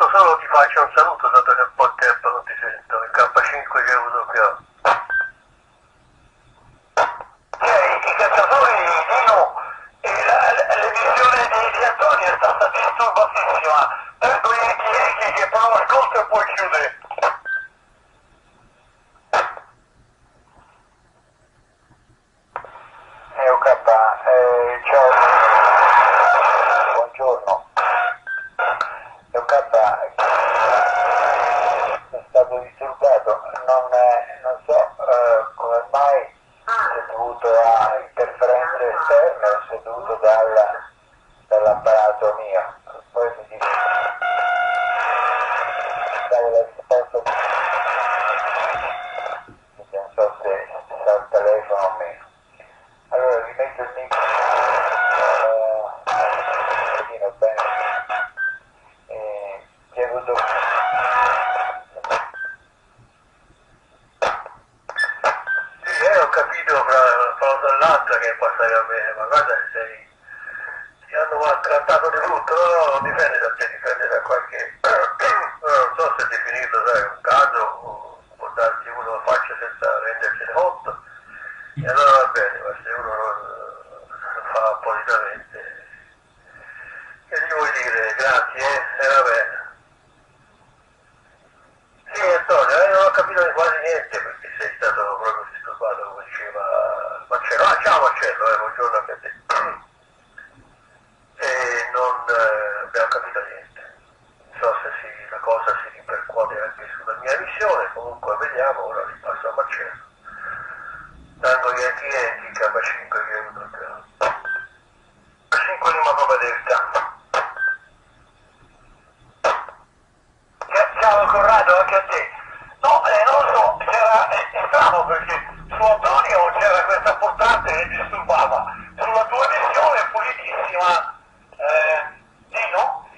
intanto solo ti faccio un saluto, dato che un po' di tempo non ti sento, il K5 che ho avuto qui oggi. I cacciatori Dino e l'emissione di Antonio è stata disturbatissima. Tanto Yankee che però ascolta e poi chiude. Ok, ciao, buongiorno. Ok, sono stato disturbato, non so come mai, se è dovuto a interferenze esterne o se è dovuto dall'apparato mio. Poi mi dice, stavo la risposta, non so se sta il telefono o meno. Allora rimetto il micro un pochino bene. Ti ho avuto... Sì, ho capito fra dall'altra che è passata a me, ma guarda se ti hanno maltrattato di brutto, no, dipende da te, dipende da qualche... non so se è definito, sai, un caso, o può darsi uno lo faccia senza rendersene conto, e allora va bene, ma se uno lo fa appositamente, che gli vuoi dire? Grazie, va bene. Sì, Antonio, non ho capito quasi niente perché sei stato proprio disturbato, come diceva Marcello. Ah, ciao Marcello, buongiorno anche a te. E non abbiamo capito niente. Non so se la cosa si ripercuote anche sulla mia missione, comunque vediamo, ora ripasso a Marcello. Tango Yankee Yankee, K5 che è venuto a 5 Lima Papa Delta. Ciao Corrado, anche a te. No, non lo so, è strano perché su Antonio c'era questa portante che disturbava, sulla tua missione pulitissima, Dino,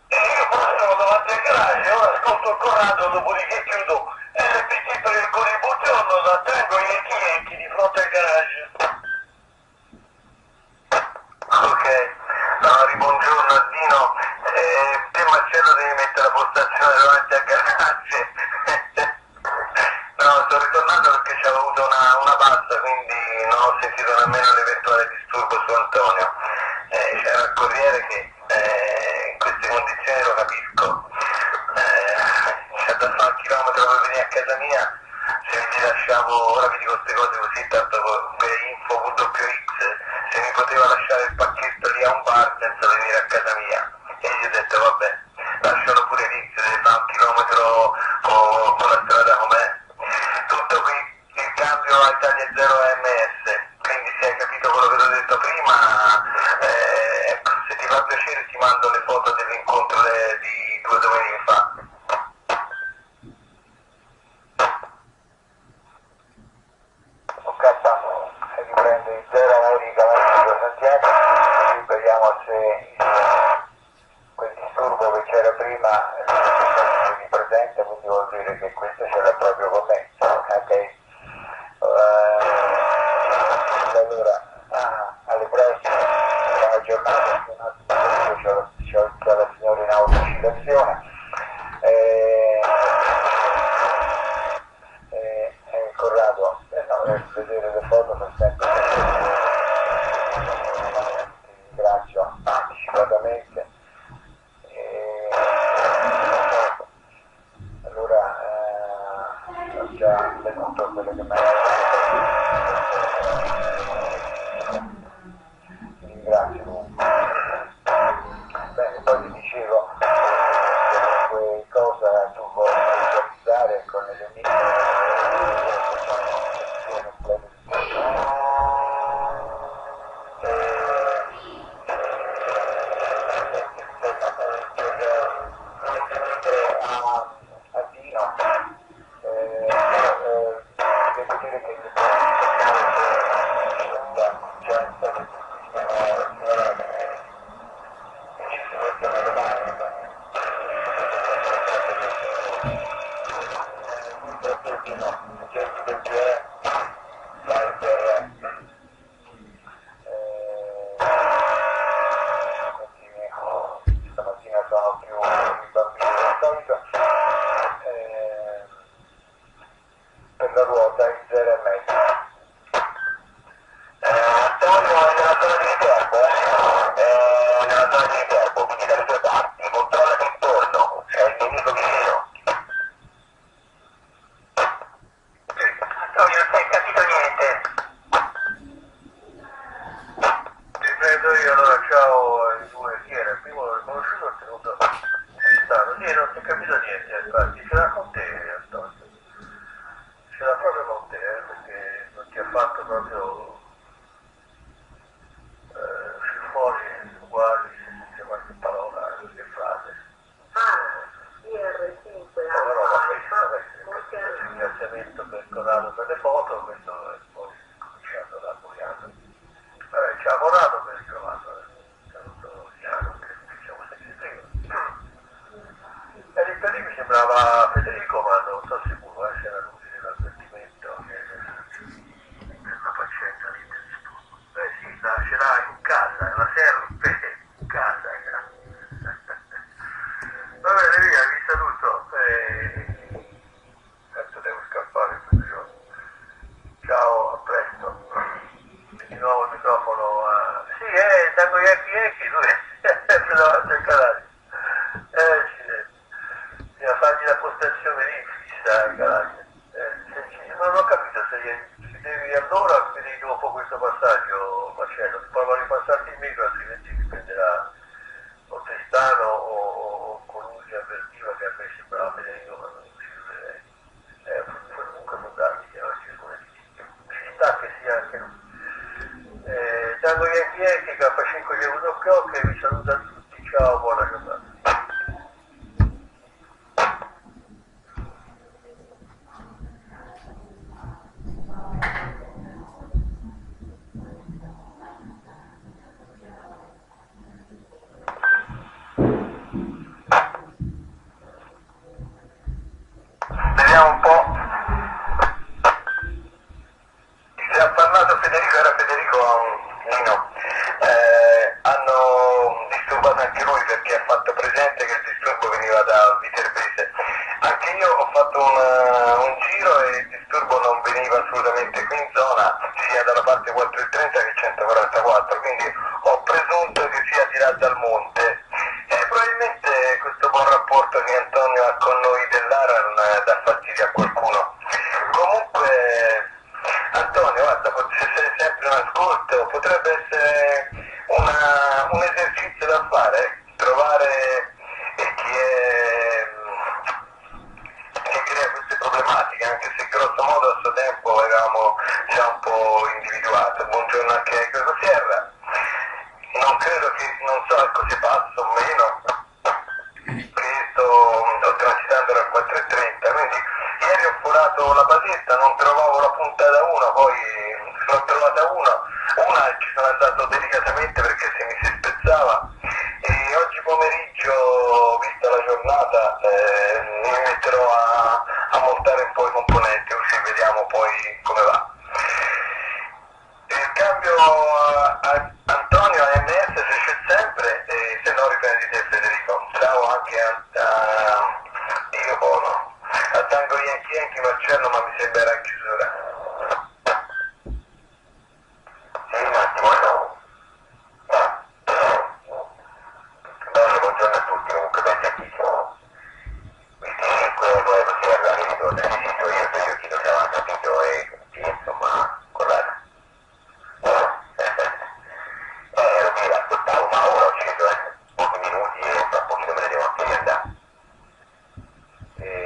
e io però sono davanti al garage, ora ascolto il Corrado, dopodiché chiudo LPT per il buongiorno da Tango Yankee Yankee di fronte al garage. Ok, allora buongiorno a Dino, te Marcello devi mettere la postazione davanti al garage. No, sto ritornando perché c'avevo avuto una pasta, quindi non ho sentito nemmeno l'eventuale disturbo su Antonio. C'era il corriere che in queste condizioni lo capisco, c'è da fare un chilometro per venire a casa mia, se mi lasciavo, ora vi dico queste cose così, tanto per info WX, se mi poteva lasciare il pacchetto lì a un bar senza venire a casa mia. E gli ho detto vabbè, lascialo pure lì, se deve fare un chilometro con la strada com'è. Tutto qui, il cambio a Italia 0 AMS, quindi se hai capito quello che ti ho detto prima, ecco, se ti fa piacere ti mando le foto dell'incontro di 2 domeniche fa. Ok, riprendo il 0 America Mexico Santiago, qui vediamo se quel disturbo che c'era prima si ripresenta, quindi vuol dire che questo ce l'ha proprio con me. Ok, allora alle prossime, buona giornata, un attimo c'ho la signora in autocitazione. Corrado, no, vedere le foto fa sempre ti ringrazio anticipatamente. Allora ho già tenuto quello che mi hai detto. Ti ringrazio comunque. Bene, poi ti dicevo qualunque cosa tu vuoi visualizzare con le mie lui sempre davanti al calaggio. Accidenti. Bisogna fargli la postazione lì fissa al calaggio. Non ho capito se devi allora o se devi dopo questo passaggio, Marcello, prova a ripassarti il micro, altrimenti mi prenderà o Tristano o colui che avvertiva che a me sembrava Federico quando non ci chiuderei. Comunque può darsi, oggi è lunedì. Ci sta che sia anche lui. Tango Yankee, K5 di Udocchio, che vi saluta a tutti, ciao, buona giornata. Vediamo un po'. Se ha parlato Federico, era Federico Nino. Hanno disturbato anche lui perché ha fatto presente che il disturbo veniva da Viterbese. Anche io ho fatto un giro e il disturbo non veniva assolutamente qui in zona, sia dalla parte 430 che 144, quindi ho presunto che sia di là dal monte. E probabilmente questo buon rapporto che Antonio ha con noi dell'Aran dà fastidio a qualcuno. Comunque Antonio, guarda, se sei sempre in ascolto, potrebbe essere un esercizio da fare, trovare chi crea queste problematiche, anche se grosso modo a suo tempo avevamo già un po' individuato. Buongiorno anche a Greco Sierra. Non credo che, non so ecco se passo o meno, che sto transitando dal 4.30, quindi ieri ho forato la basetta, non trovavo la punta da uno, poi l'ho trovata una ci sono andato delicatamente perché se mi si spezzava, e oggi pomeriggio, vista la giornata, mi metterò a montare un po' i componenti, così vediamo poi come va. Il cambio a Antonio a MS se c'è sempre, e se no riprendi te Federico. Ciao anche a io Bono. A Tango Yankee Marcello, ma mi sembra in chiusura. Sì, un attimo, no. Bene, buongiorno a tutti, comunque ben sentito. Quindi quello è così arriva che ritorna, io chiedo se aveva capito e insomma, corretto. Ero qui, ascoltavo, ma ora ho sceso, pochi minuti e tra pochino me ne devo anche riandare.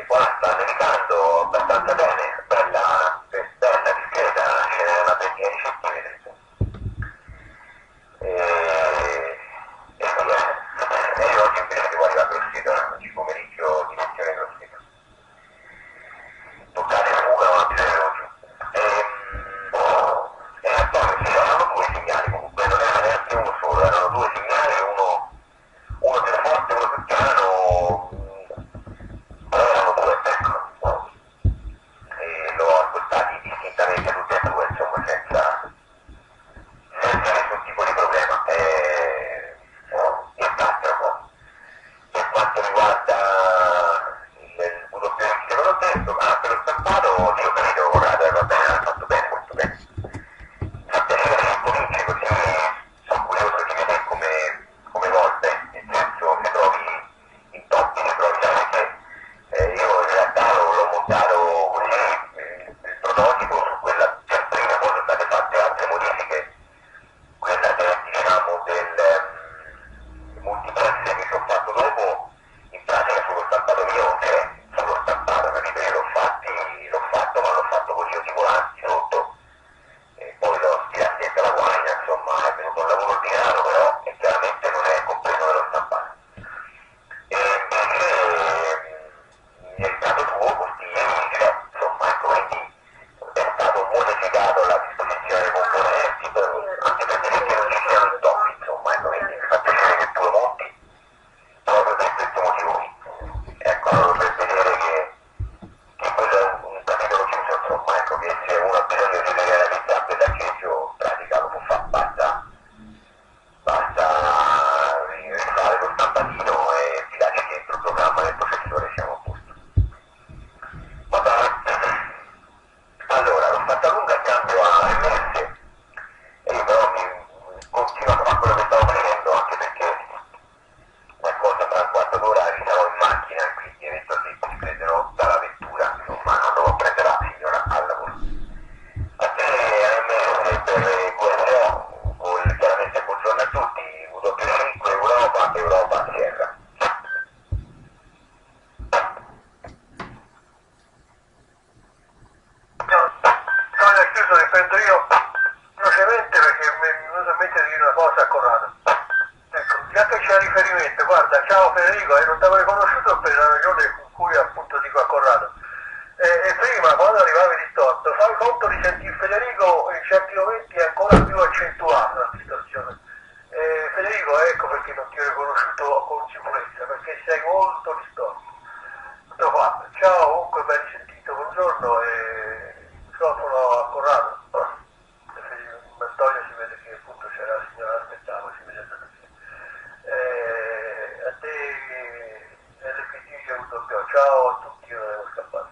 Qua sta nevicando abbastanza bene, bella discreta, ce n'è una trentina di centimetri. E io oggi invece devo arrivare a Grosseto, oggi pomeriggio direzione Grosseto. Toccate fuga, non ho bisogno giù. E Antonio, sì, erano due segnali comunque, non era neanche uno solo, erano due segnali, uno più forte e uno più piano, però erano due, ecco. E l'ho ascoltati distintamente tutti e due, insomma, senza nessun tipo di problema. Nient'altro. Per quanto riguarda il WP che non ho detto, ma per lo stampato, io credo, guarda, va bene, ha fatto bene, molto bene. Fa piacere che cominci così, sono curioso di vedere come evolve, nel senso che trovi intoppi, ne trovi anche. Io in realtà l'ho montato così, il prototipo su quella prima, poi sono state fatte altre modifiche, quella diciamo del multiplex che ci ho fatto dopo, in pratica sullo stampato mio è sullo stampato, capito? Io l'ho fatto, ma l'ho fatto con gli autovolanti sotto, e poi l'ho stirato dentro la guagna, insomma è venuto un lavoro ordinario, però chiaramente non è compreso nello stampato. E invece nel caso tuo questi c'è, insomma, ecco, quindi è stato modificato la disposizione dei componenti, anche perché non ci siano intoppi, insomma, ecco, quindi mi fa piacere che tu lo monti proprio per questo motivo qui. Ecco, allora per vedere che quello è un capitolo chiuso, insomma, ecco, che se uno ha bisogno di realizzare quell'aggeggio, in pratica lo può fare, basta rifare lo stampatino e tirarci dentro il programma del processore, siamo a posto. Va bene? Allora, l'ho fatta lunga il cambio a MS, e io però mi continuo a fare quello che stavo facendo, anche perché riferimento, guarda, ciao Federico, non ti avevo riconosciuto per la ragione con cui appunto dico a Corrado. E prima quando arrivavi distorto, fai conto di sentire Federico in certi momenti è ancora più accentuata la situazione. Federico, ecco perché non ti ho riconosciuto con sicurezza, perché sei molto distorto. Tutto qua, ciao, comunque ben sentito, buongiorno e microfono a Corrado. Antonio si vede che appunto c'era la signora, aspettavo, si vede stata fine. A te LPT che ho avuto più, ciao a tutti, io devo scappare.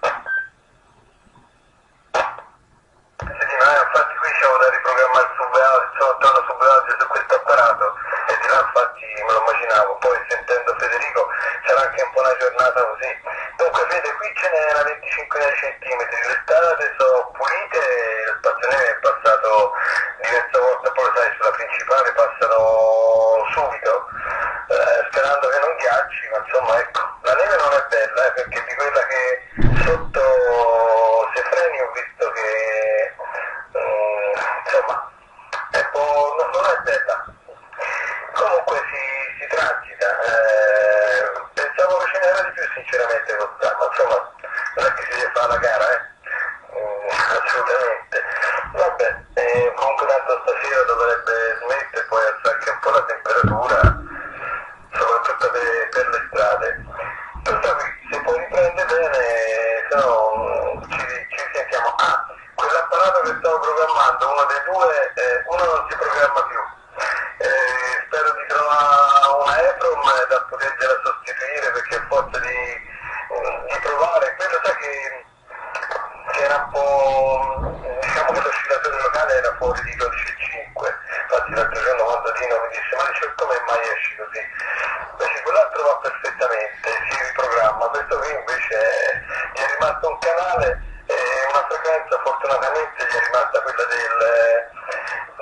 Senti, ma infatti qui c'è da riprogrammare il subaudio, sono torno subaudio su questo apparato e di là infatti me lo immaginavo, poi sentendo Federico sarà anche un po' una giornata così. Dunque Fede, qui ce n'è una 25 centimetri, le strade sono pulite, lo spazio neve è passato diverse volte, poi lo sai sulla principale passano subito, sperando che non ghiacci, ma insomma ecco, la neve non è bella perché di quella che sotto se freni ho visto che insomma è un po', non è bella. Comunque si transita, pensavo che ce n'era di più sinceramente quest'anno, insomma non è che si deve fare la gara, assolutamente. Vabbè, comunque tanto stasera dovrebbe smettere, poi alzare anche un po' la temperatura, soprattutto per le strade. Tutto qui, se poi riprende bene, se no ci sentiamo. Ah, quell'apparato che stavo programmando, uno dei due, uno non si programma più. Spero di trovare una EPROM da potergliela sostituire perché a forza di provare, quello sai che era un po', diciamo che l'oscillatore locale era fuori di 12,5, infatti l'altro giorno quando Dino mi disse ma dice come mai esci così? Invece quell'altro va perfettamente, si riprogramma, questo qui invece gli è rimasto un canale e una frequenza, fortunatamente gli è rimasta quella del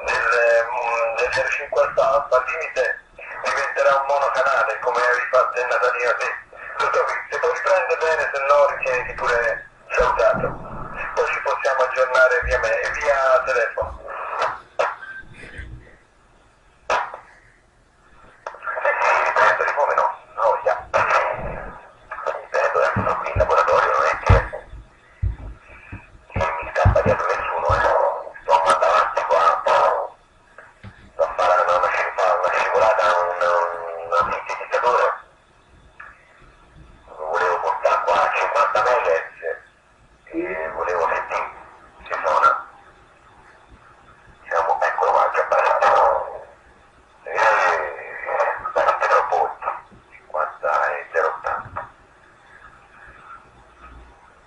0,50 alfa, al limite diventerà un monocanale come avevi fatto in Natalina te. Tutto qui, se poi riprende bene, se no ritieniti pure salutato. Poi ci possiamo aggiornare via telefono. Riprendo, come no? No, già. Riprendo, sono qui in laboratorio, non è che mi scappa dietro nessuno, sto andando avanti qua. Sto a fare una scivolata a un sintetizzatore, volevo portare qua a 50 MHz e volevo sentire se suona, diciamo, eccolo qua, che apparato, veramente troppo volti, 50 e 0,80,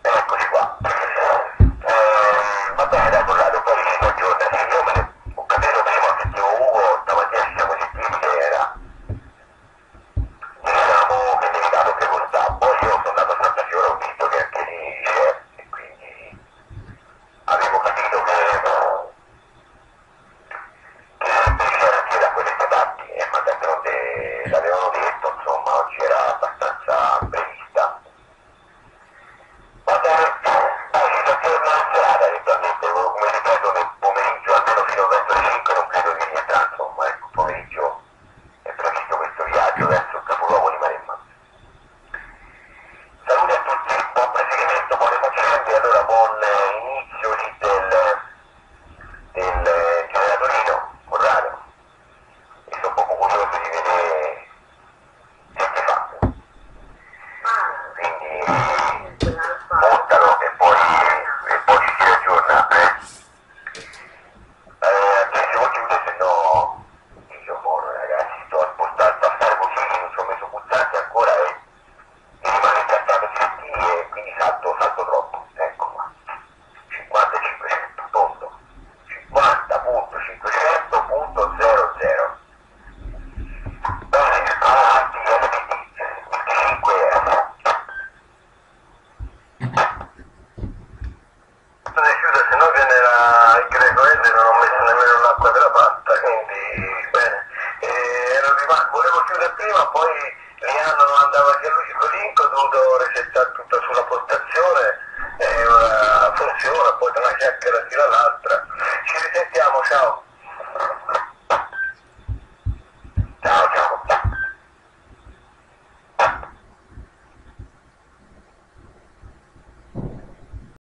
eccoci qua. Va bene, dai, Corrado, poi ci aggiorna, sì, io me ne ho capito prima, sentivo Ugo, stamattina ci siamo sentiti che era, diciamo, che devi dato che costava, poi io sono andato a Santa Fiora, ho visto che anche lì c'è, e quindi avevo capito che c'era anche da quelle parti, ma d'altronde l'avevano detto, insomma, oggi era abbastanza prevista. Va bene, dai, ci torno in serata eventualmente, come ripeto nel pomeriggio, almeno fino verso le 5 non credo di rientrare, insomma, ecco, pomeriggio è previsto questo viaggio verso il capoluogo di Maremma. Saluti a tutti, buon proseguimento, buone faccende, allora buon inizio lì del generatorino, Corrado, e sono poco curioso di vedere che fa. Quindi montalo e poi ci si aggiorna, se vuoi chiudere, se no io buono ragazzi, sto a stare così, non sono messo pulsante ancora e mi rimane incastrato senti e quindi salto troppo, ecco qua, 50 e 500, tondo, 50.500.00. Bene, avanti, LPD, 25 euro. Se no viene il greco L, non ho messo nemmeno l'acqua della pasta, quindi bene. Volevo chiudere prima, poi Liano non andava anche lui con link, ho dovuto resettare tutto sulla postazione e ora funziona, poi da una chiacchiera tira l'altra. Ci risentiamo, ciao.